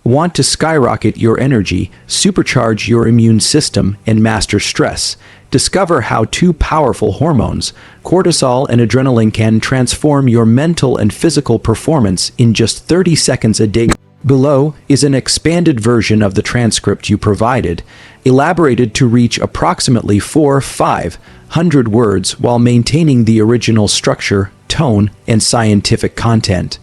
Want to skyrocket your energy, supercharge your immune system, and master stress? Discover how two powerful hormones, cortisol and adrenaline, can transform your mental and physical performance in just 30 seconds a day. Below is an expanded version of the transcript you provided, elaborated to reach approximately 400-500 words while maintaining the original structure, tone, and scientific content.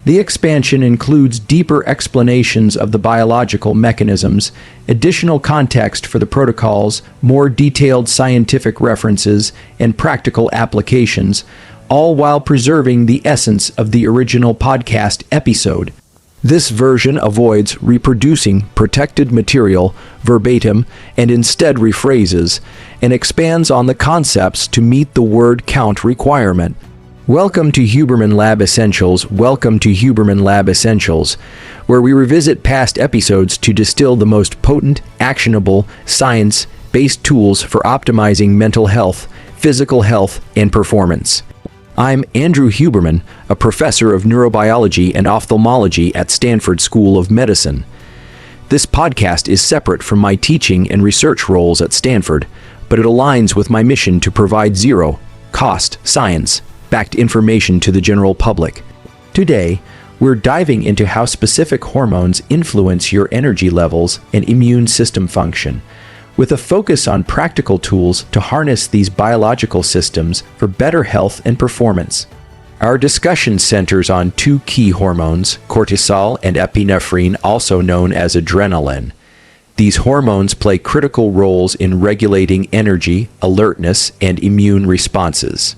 The expansion includes deeper explanations of the biological mechanisms, additional context for the protocols, more detailed scientific references, and practical applications, all while preserving the essence of the original podcast episode. This version avoids reproducing protected material verbatim and instead rephrases and expands on the concepts to meet the word count requirement. Welcome to Huberman Lab Essentials. Welcome to Huberman Lab Essentials, where we revisit past episodes to distill the most potent, actionable, science-based tools for optimizing mental health, physical health, and performance. I'm Andrew Huberman, a professor of neurobiology and ophthalmology at Stanford School of Medicine. This podcast is separate from my teaching and research roles at Stanford, but it aligns with my mission to provide zero-cost science-backed information to the general public. Today, we're diving into how specific hormones influence your energy levels and immune system function, with a focus on practical tools to harness these biological systems for better health and performance. Our discussion centers on two key hormones, cortisol and epinephrine, also known as adrenaline. These hormones play critical roles in regulating energy, alertness, and immune responses.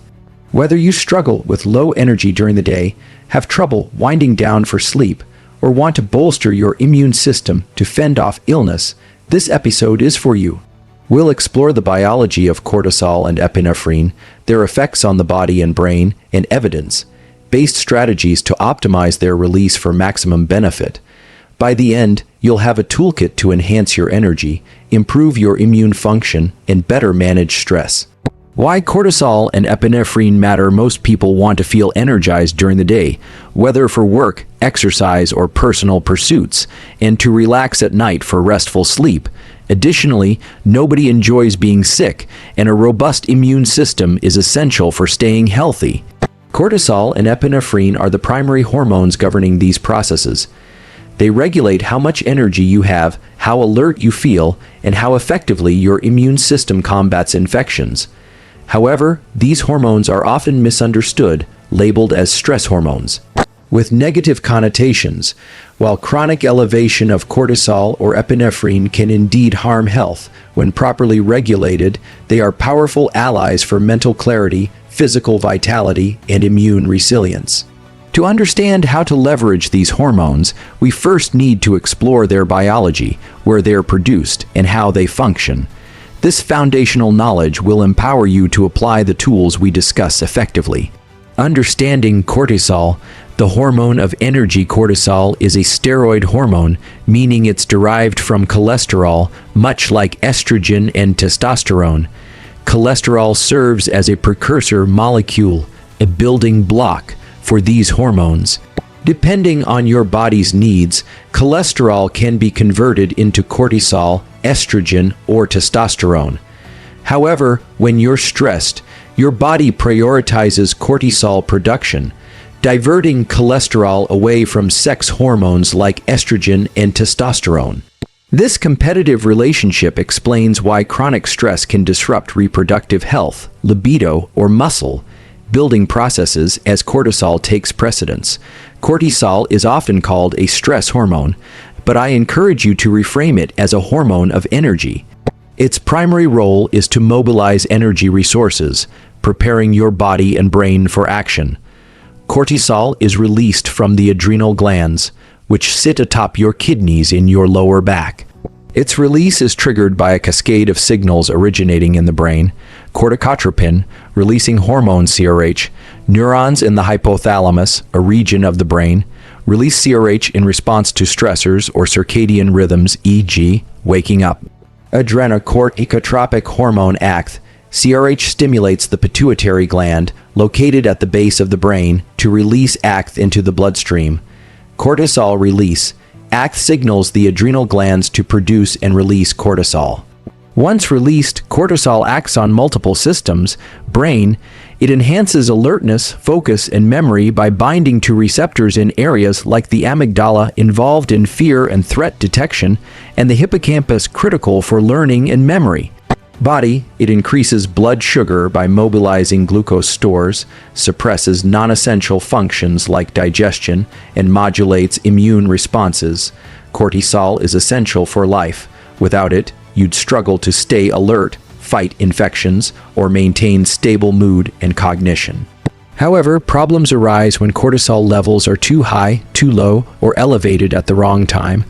Whether you struggle with low energy during the day, have trouble winding down for sleep, or want to bolster your immune system to fend off illness, this episode is for you. We'll explore the biology of cortisol and epinephrine, their effects on the body and brain, and evidence-based strategies to optimize their release for maximum benefit. By the end, you'll have a toolkit to enhance your energy, improve your immune function, and better manage stress. Why cortisol and epinephrine matter. Most people want to feel energized during the day, whether for work, exercise, or personal pursuits, and to relax at night for restful sleep. Additionally, nobody enjoys being sick, and a robust immune system is essential for staying healthy. Cortisol and epinephrine are the primary hormones governing these processes. They regulate how much energy you have, how alert you feel, and how effectively your immune system combats infections. However, these hormones are often misunderstood, labeled as stress hormones, with negative connotations. While chronic elevation of cortisol or epinephrine can indeed harm health, when properly regulated, they are powerful allies for mental clarity, physical vitality, and immune resilience. To understand how to leverage these hormones, we first need to explore their biology, where they are produced, and how they function. This foundational knowledge will empower you to apply the tools we discuss effectively. Understanding cortisol. The hormone of energy. Cortisol is a steroid hormone, meaning it's derived from cholesterol, much like estrogen and testosterone. Cholesterol serves as a precursor molecule, a building block for these hormones. Depending on your body's needs, cholesterol can be converted into cortisol, estrogen, or testosterone. However, when you're stressed, your body prioritizes cortisol production, diverting cholesterol away from sex hormones like estrogen and testosterone. This competitive relationship explains why chronic stress can disrupt reproductive health, libido, or muscle building processes as cortisol takes precedence. Cortisol is often called a stress hormone, but I encourage you to reframe it as a hormone of energy. Its primary role is to mobilize energy resources, preparing your body and brain for action. Cortisol is released from the adrenal glands, which sit atop your kidneys in your lower back. Its release is triggered by a cascade of signals originating in the brain. Corticotropin, releasing hormone CRH, neurons in the hypothalamus, a region of the brain, release CRH in response to stressors or circadian rhythms, e.g., waking up. Adrenocorticotropic hormone ACT. CRH stimulates the pituitary gland, located at the base of the brain, to release ACT into the bloodstream. Cortisol release. act signals the adrenal glands to produce and release cortisol. Once released, cortisol acts on multiple systems, brain. It enhances alertness, focus, and memory by binding to receptors in areas like the amygdala involved in fear and threat detection, and the hippocampus critical for learning and memory. Body, it increases blood sugar by mobilizing glucose stores, suppresses non-essential functions like digestion, and modulates immune responses. Cortisol is essential for life. Without it, you'd struggle to stay alert, fight infections, or maintain stable mood and cognition. However, problems arise when cortisol levels are too high, too low, or elevated at the wrong time.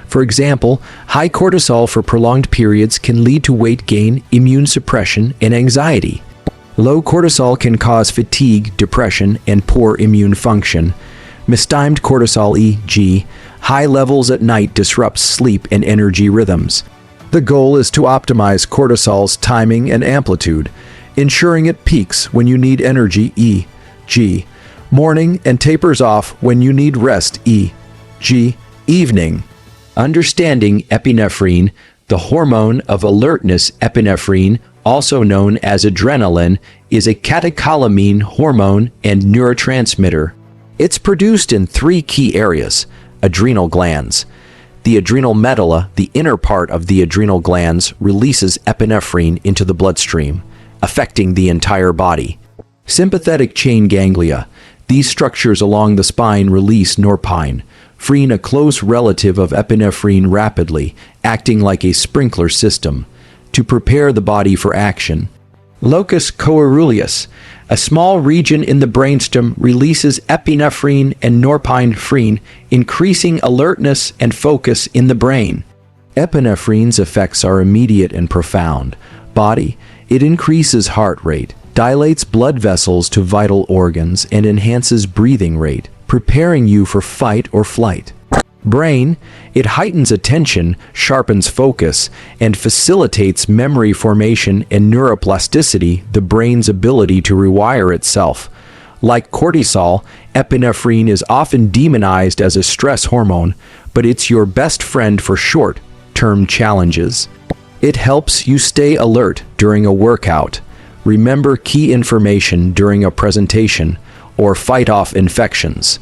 For example, high cortisol for prolonged periods can lead to weight gain, immune suppression, and anxiety. Low cortisol can cause fatigue, depression, and poor immune function. Mistimed cortisol, e.g., high levels at night disrupts sleep and energy rhythms. The goal is to optimize cortisol's timing and amplitude, ensuring it peaks when you need energy, e.g., morning, and tapers off when you need rest, e.g., evening. Understanding epinephrine, the hormone of alertness. Epinephrine, also known as adrenaline, is a catecholamine hormone and neurotransmitter. It's produced in 3 key areas: adrenal glands. The adrenal medulla, the inner part of the adrenal glands, releases epinephrine into the bloodstream, affecting the entire body. Sympathetic chain ganglia. These structures along the spine release norepinephrine, a close relative of epinephrine, rapidly, acting like a sprinkler system, to prepare the body for action. Locus coeruleus, a small region in the brainstem, releases epinephrine and norepinephrine, increasing alertness and focus in the brain. Epinephrine's effects are immediate and profound. Body, it increases heart rate, dilates blood vessels to vital organs, and enhances breathing rate, preparing you for fight or flight. Brain, it heightens attention, sharpens focus, and facilitates memory formation and neuroplasticity, the brain's ability to rewire itself. Like cortisol, epinephrine is often demonized as a stress hormone, but it's your best friend for short-term challenges. It helps you stay alert during a workout, remember key information during a presentation, or fight off infections.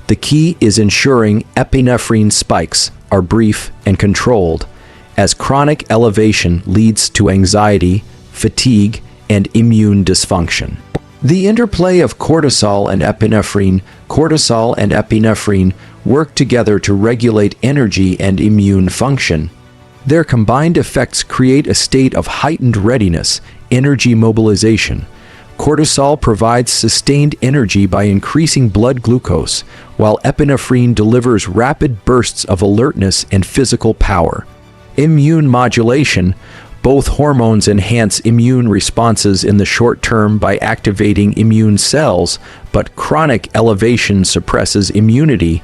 The key is ensuring epinephrine spikes are brief and controlled, as chronic elevation leads to anxiety, fatigue, and immune dysfunction. The interplay of cortisol and epinephrine. Cortisol and epinephrine work together to regulate energy and immune function. Their combined effects create a state of heightened readiness, energy mobilization. Cortisol provides sustained energy by increasing blood glucose, while epinephrine delivers rapid bursts of alertness and physical power. Immune modulation. Both hormones enhance immune responses in the short term by activating immune cells, but chronic elevation suppresses immunity.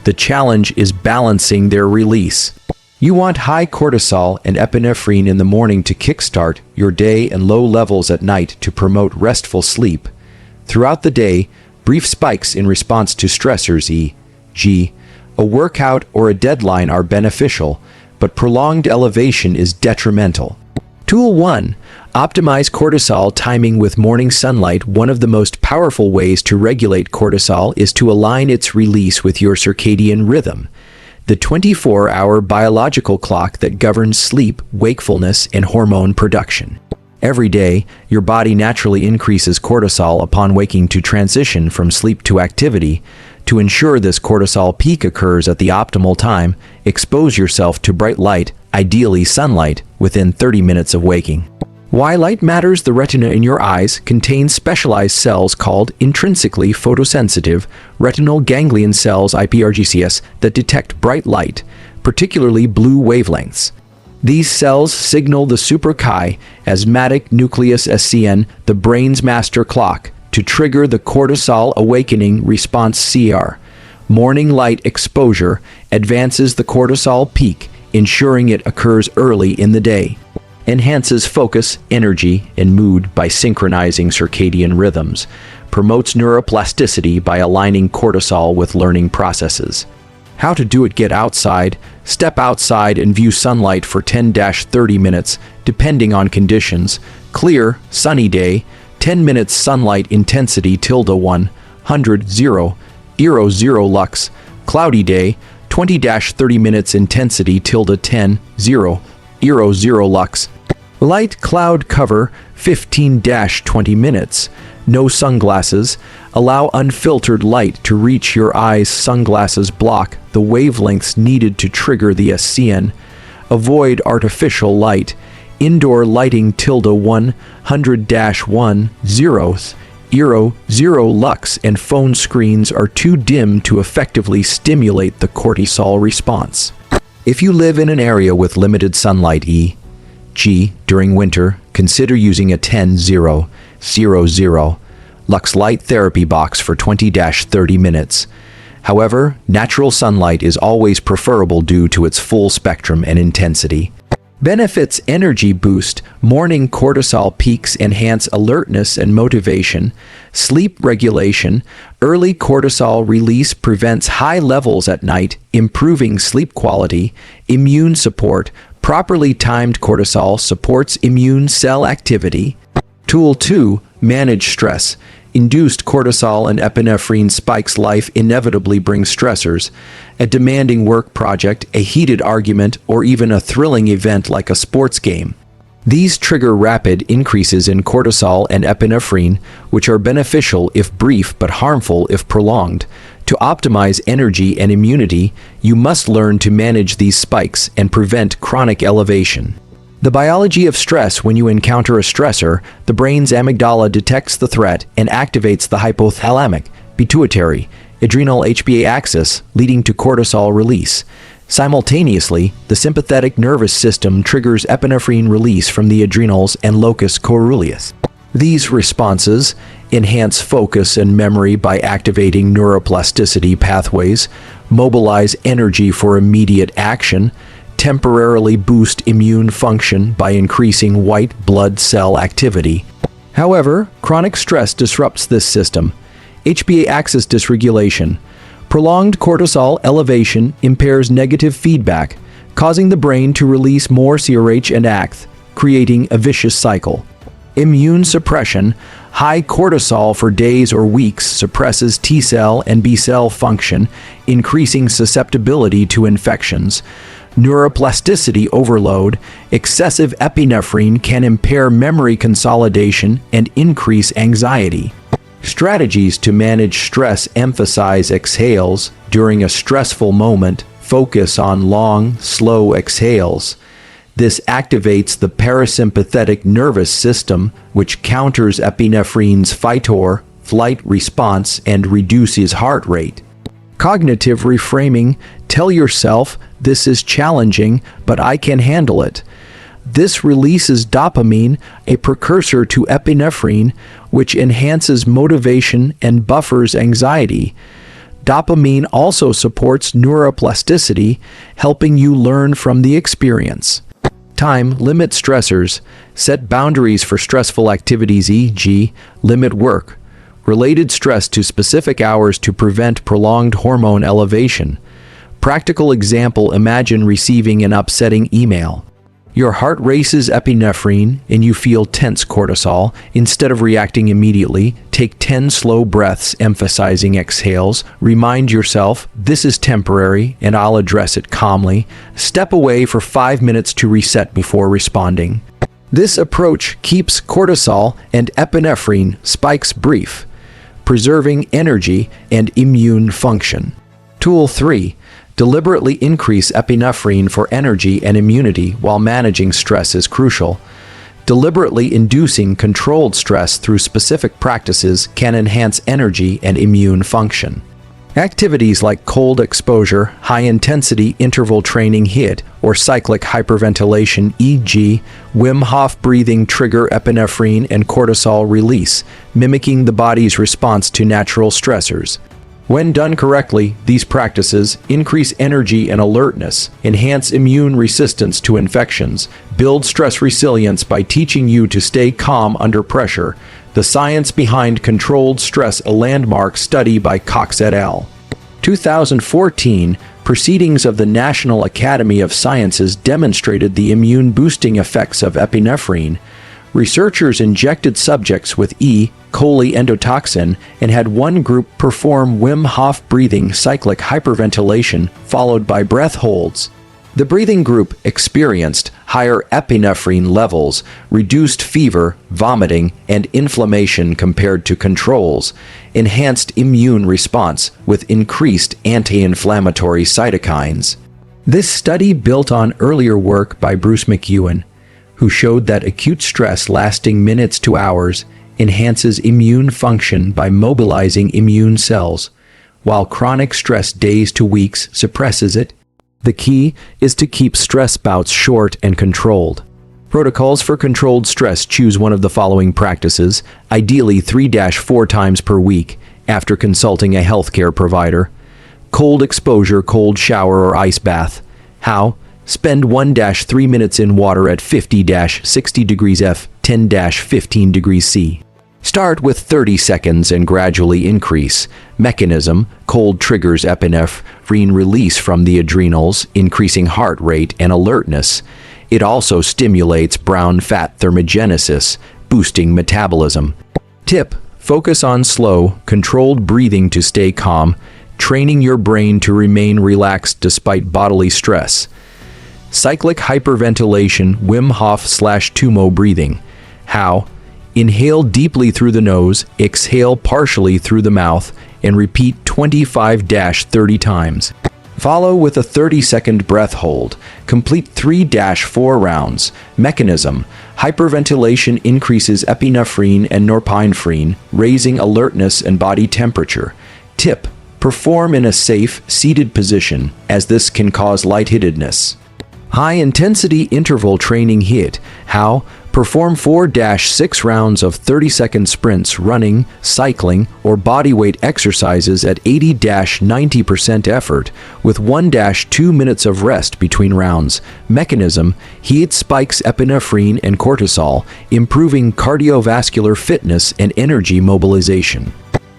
The challenge is balancing their release. You want high cortisol and epinephrine in the morning to kickstart your day and low levels at night to promote restful sleep. Throughout the day, brief spikes in response to stressors, e.g., a workout or a deadline, are beneficial, but prolonged elevation is detrimental. Tool 1. Optimize cortisol timing with morning sunlight. One of the most powerful ways to regulate cortisol is to align its release with your circadian rhythm, the 24-hour biological clock that governs sleep, wakefulness, and hormone production. Every day, your body naturally increases cortisol upon waking to transition from sleep to activity. To ensure this cortisol peak occurs at the optimal time, expose yourself to bright light, ideally sunlight, within 30 minutes of waking. Why light matters. The retina in your eyes contains specialized cells called intrinsically photosensitive retinal ganglion cells, IPRGCS, that detect bright light, particularly blue wavelengths. These cells signal the suprachiasmatic nucleus SCN, the brain's master clock, to trigger the cortisol awakening response CR. Morning light exposure advances the cortisol peak, ensuring it occurs early in the day. Enhances focus, energy, and mood by synchronizing circadian rhythms. Promotes neuroplasticity by aligning cortisol with learning processes. How to do it: get outside, step outside and view sunlight for 10-30 minutes, depending on conditions. Clear, sunny day, 10 minutes sunlight intensity (100 0 0 lux). Cloudy day, 20-30 minutes intensity (10 0 0 lux). Light cloud cover, 15-20 minutes. No sunglasses. Allow unfiltered light to reach your eyes. Sunglasses block the wavelengths needed to trigger the SCN. Avoid artificial light. Indoor lighting (100-1 0 lux and phone screens are too dim to effectively stimulate the cortisol response. If you live in an area with limited sunlight e.g. during winter, consider using a 10-0 lux light therapy box for 20-30 minutes. However, natural sunlight is always preferable due to its full spectrum and intensity. Benefits: energy boost, morning cortisol peaks enhance alertness and motivation, sleep regulation, early cortisol release prevents high levels at night, improving sleep quality, immune support, properly timed cortisol supports immune cell activity. Tool 2, manage stress. Induced cortisol and epinephrine spikes. Life inevitably brings stressors. A demanding work project, a heated argument, or even a thrilling event like a sports game. These trigger rapid increases in cortisol and epinephrine, which are beneficial if brief but harmful if prolonged. To optimize energy and immunity, you must learn to manage these spikes and prevent chronic elevation. The biology of stress: when you encounter a stressor, the brain's amygdala detects the threat and activates the hypothalamic, pituitary, adrenal HPA axis, leading to cortisol release. Simultaneously, the sympathetic nervous system triggers epinephrine release from the adrenals and locus coeruleus. These responses enhance focus and memory by activating neuroplasticity pathways, mobilize energy for immediate action, temporarily boost immune function by increasing white blood cell activity. However, chronic stress disrupts this system. HPA axis dysregulation. Prolonged cortisol elevation impairs negative feedback, causing the brain to release more CRH and ACTH, creating a vicious cycle. Immune suppression. High cortisol for days or weeks suppresses T cell and B cell function, increasing susceptibility to infections. Neuroplasticity overload. Excessive epinephrine can impair memory consolidation and increase anxiety. Strategies to manage stress: emphasize exhales. During a stressful moment, focus on long, slow exhales. This activates the parasympathetic nervous system, which counters epinephrine's fight-or-flight response and reduces heart rate. Cognitive reframing. Tell yourself, "This is challenging, but I can handle it." This releases dopamine, a precursor to epinephrine, which enhances motivation and buffers anxiety. Dopamine also supports neuroplasticity, helping you learn from the experience. Time. Limit stressors. Set boundaries for stressful activities, e.g., limit work-related stress to specific hours to prevent prolonged hormone elevation. Practical example: imagine receiving an upsetting email. Your heart races epinephrine and you feel tense cortisol. Instead of reacting immediately, take 10 slow breaths, emphasizing exhales. Remind yourself, "This is temporary and I'll address it calmly." Step away for 5 minutes to reset before responding. This approach keeps cortisol and epinephrine spikes brief, preserving energy and immune function. Tool 3. Deliberately increase epinephrine for energy and immunity while managing stress is crucial. Deliberately inducing controlled stress through specific practices can enhance energy and immune function. Activities like cold exposure, high-intensity interval training HIIT, or cyclic hyperventilation, e.g., Wim Hof breathing trigger epinephrine and cortisol release, mimicking the body's response to natural stressors. When done correctly, these practices increase energy and alertness, enhance immune resistance to infections, build stress resilience by teaching you to stay calm under pressure. The science behind controlled stress, a landmark study by Cox et al. 2014, Proceedings of the National Academy of Sciences demonstrated the immune-boosting effects of epinephrine. Researchers injected subjects with E. coli endotoxin and had one group perform Wim Hof breathing cyclic hyperventilation followed by breath holds. The breathing group experienced higher epinephrine levels, reduced fever, vomiting, and inflammation compared to controls, enhanced immune response with increased anti-inflammatory cytokines. This study built on earlier work by Bruce McEwen, who showed that acute stress lasting minutes to hours enhances immune function by mobilizing immune cells, while chronic stress days to weeks suppresses it. The key is to keep stress bouts short and controlled. Protocols for controlled stress: choose one of the following practices, ideally 3-4 times per week, after consulting a healthcare provider. Cold exposure, cold shower or ice bath. How? Spend 1-3 minutes in water at 50-60 degrees F, 10-15 degrees C. Start with 30 seconds and gradually increase. Mechanism: cold triggers epinephrine release from the adrenals, increasing heart rate and alertness. It also stimulates brown fat thermogenesis, boosting metabolism. Tip: focus on slow, controlled breathing to stay calm, training your brain to remain relaxed despite bodily stress. Cyclic hyperventilation, Wim Hof/Tumo breathing. How? Inhale deeply through the nose, exhale partially through the mouth, and repeat 25-30 times. Follow with a 30-second breath hold. Complete 3-4 rounds. Mechanism: hyperventilation increases epinephrine and norepinephrine, raising alertness and body temperature. Tip: perform in a safe, seated position, as this can cause lightheadedness. High-intensity interval training HIIT. How? Perform 4-6 rounds of 30-second sprints running, cycling, or bodyweight exercises at 80-90% effort, with 1-2 minutes of rest between rounds. Mechanism: HIIT spikes epinephrine and cortisol, improving cardiovascular fitness and energy mobilization.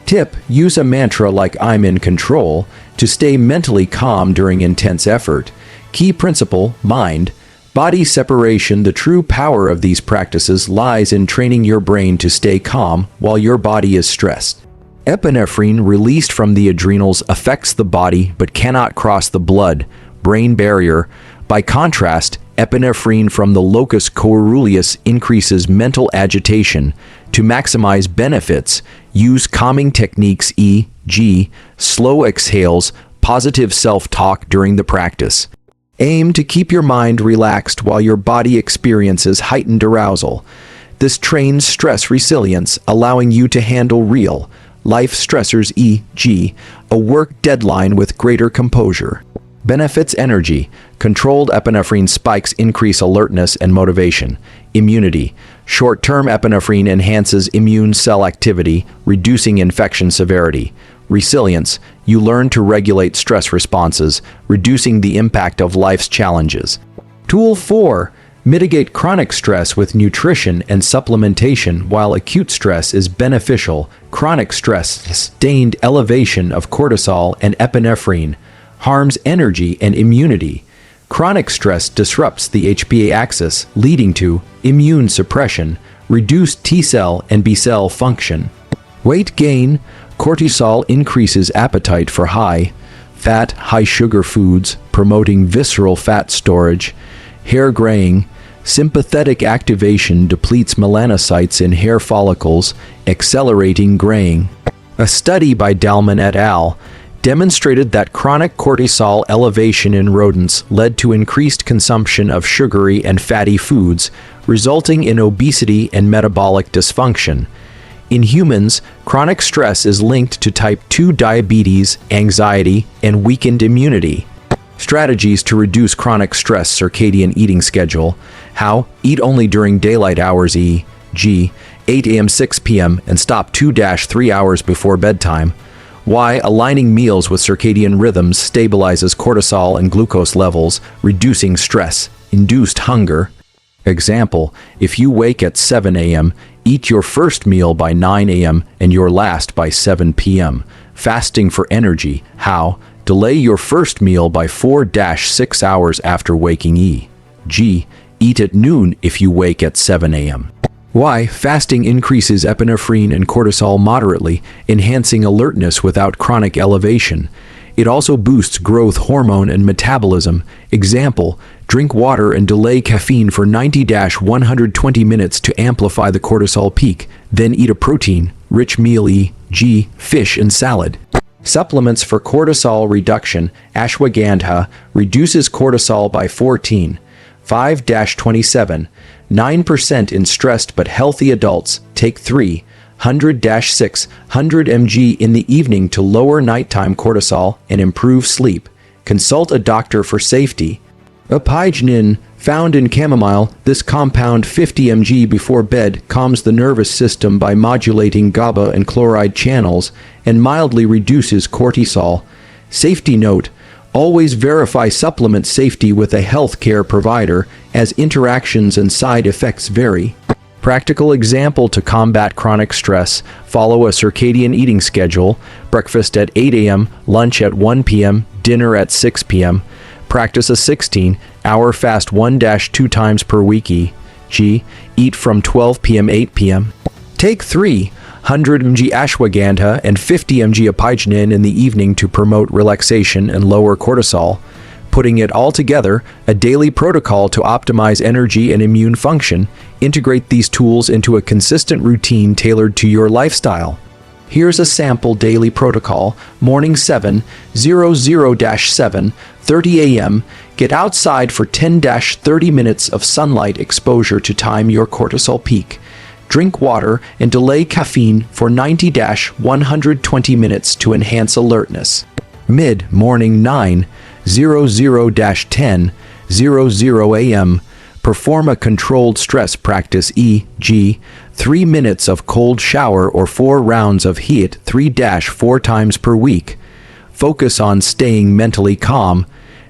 Tip: use a mantra like "I'm in control" to stay mentally calm during intense effort. Key principle: mind body separation. The true power of these practices lies in training your brain to stay calm while your body is stressed. Epinephrine released from the adrenals affects the body but cannot cross the blood-brain barrier. By contrast, epinephrine from the locus coeruleus increases mental agitation. To maximize benefits, use calming techniques, e.g., slow exhales, positive self-talk during the practice. Aim to keep your mind relaxed while your body experiences heightened arousal. This trains stress resilience, allowing you to handle real-life stressors, e.g., a work deadline, with greater composure. Benefits: energy. Controlled epinephrine spikes increase alertness and motivation. Immunity. Short-term epinephrine enhances immune cell activity, reducing infection severity. Resilience. You learn to regulate stress responses, reducing the impact of life's challenges. Tool 4. Mitigate chronic stress with nutrition and supplementation. While acute stress is beneficial, chronic stress, sustained elevation of cortisol and epinephrine, harms energy and immunity. Chronic stress disrupts the HPA axis, leading to immune suppression, reduced T-cell and B-cell function. Weight gain. Cortisol increases appetite for high-fat, high-sugar foods, promoting visceral fat storage. Hair graying. Sympathetic activation depletes melanocytes in hair follicles, accelerating graying. A study by Dalman et al. Demonstrated that chronic cortisol elevation in rodents led to increased consumption of sugary and fatty foods, resulting in obesity and metabolic dysfunction. In humans, chronic stress is linked to type 2 diabetes, anxiety, and weakened immunity. Strategies to reduce chronic stress: circadian eating schedule. How? Eat only during daylight hours, e.g., 8 a.m. 6 p.m. and stop 2-3 hours before bedtime. Why? Aligning meals with circadian rhythms stabilizes cortisol and glucose levels, reducing stress-induced hunger. Example: if you wake at 7 a.m., eat your first meal by 9 a.m. and your last by 7 p.m. Fasting for energy. How? Delay your first meal by 4-6 hours after waking e.g., eat at noon if you wake at 7 a.m. Why? Fasting increases epinephrine and cortisol moderately, enhancing alertness without chronic elevation. It also boosts growth hormone and metabolism. Example, drink water and delay caffeine for 90-120 minutes to amplify the cortisol peak, then eat a protein-rich meal e.g., fish and salad. Supplements for cortisol reduction. Ashwagandha reduces cortisol by 5-27, 9% in stressed but healthy adults. Take 300-600 mg in the evening to lower nighttime cortisol and improve sleep. Consult a doctor for safety. Epinephrine, found in chamomile, this compound 50 mg before bed calms the nervous system by modulating GABA and chloride channels and mildly reduces cortisol. Safety note: always verify supplement safety with a healthcare provider, as interactions and side effects vary. Practical example to combat chronic stress: follow a circadian eating schedule, breakfast at 8 a.m., lunch at 1 p.m., dinner at 6 p.m. Practice a 16-hour fast 1-2 times per week e.g., eat from 12 p.m. 8 p.m. Take 300 mg ashwagandha and 50 mg epinephrine in the evening to promote relaxation and lower cortisol. Putting it all together, a daily protocol to optimize energy and immune function. Integrate these tools into a consistent routine tailored to your lifestyle. Here's a sample daily protocol. Morning 7:30 a.m. Get outside for 10-30 minutes of sunlight exposure to time your cortisol peak. Drink water and delay caffeine for 90-120 minutes to enhance alertness. Mid-morning 9:00-10:00 a.m. Perform a controlled stress practice e.g., 3 minutes of cold shower or 4 rounds of heat 3-4 times per week. Focus on staying mentally calm.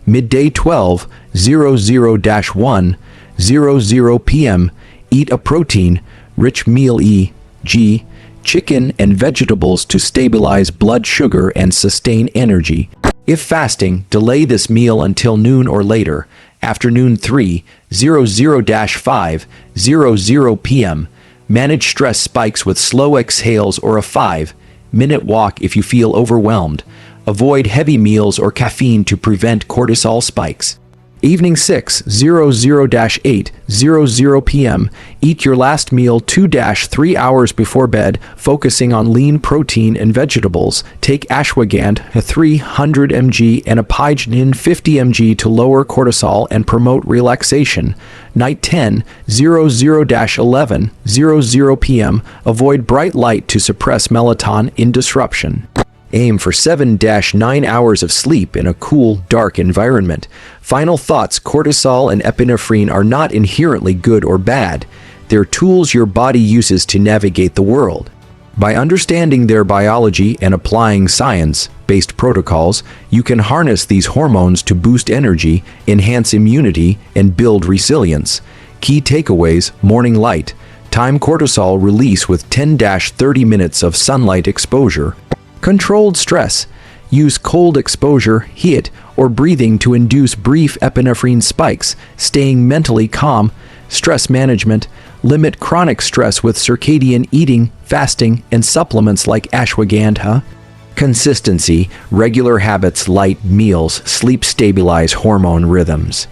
Midday 12:00-1:00 p.m. Eat a protein-rich meal e.g., chicken and vegetables to stabilize blood sugar and sustain energy. If fasting, delay this meal until noon or later. Afternoon 3:00-5:00 p.m. Manage stress spikes with slow exhales or a 5-minute walk if you feel overwhelmed. Avoid heavy meals or caffeine to prevent cortisol spikes. Evening 6:00-8:00 p.m. Eat your last meal 2-3 hours before bed, focusing on lean protein and vegetables. Take ashwagandha 300 mg and epinephrine 50 mg to lower cortisol and promote relaxation. Night 10:00-11:00 p.m. Avoid bright light to suppress melatonin disruption. Aim for 7-9 hours of sleep in a cool, dark environment. Final thoughts: cortisol and epinephrine are not inherently good or bad. They're tools your body uses to navigate the world. By understanding their biology and applying science-based protocols, you can harness these hormones to boost energy, enhance immunity, and build resilience. Key takeaways: morning light. Time cortisol release with 10-30 minutes of sunlight exposure. Controlled stress. Use cold exposure, heat, or breathing to induce brief epinephrine spikes, staying mentally calm. Stress management. Limit chronic stress with circadian eating, fasting, and supplements like ashwagandha. Consistency. Regular habits, light meals, sleep stabilize hormone rhythms.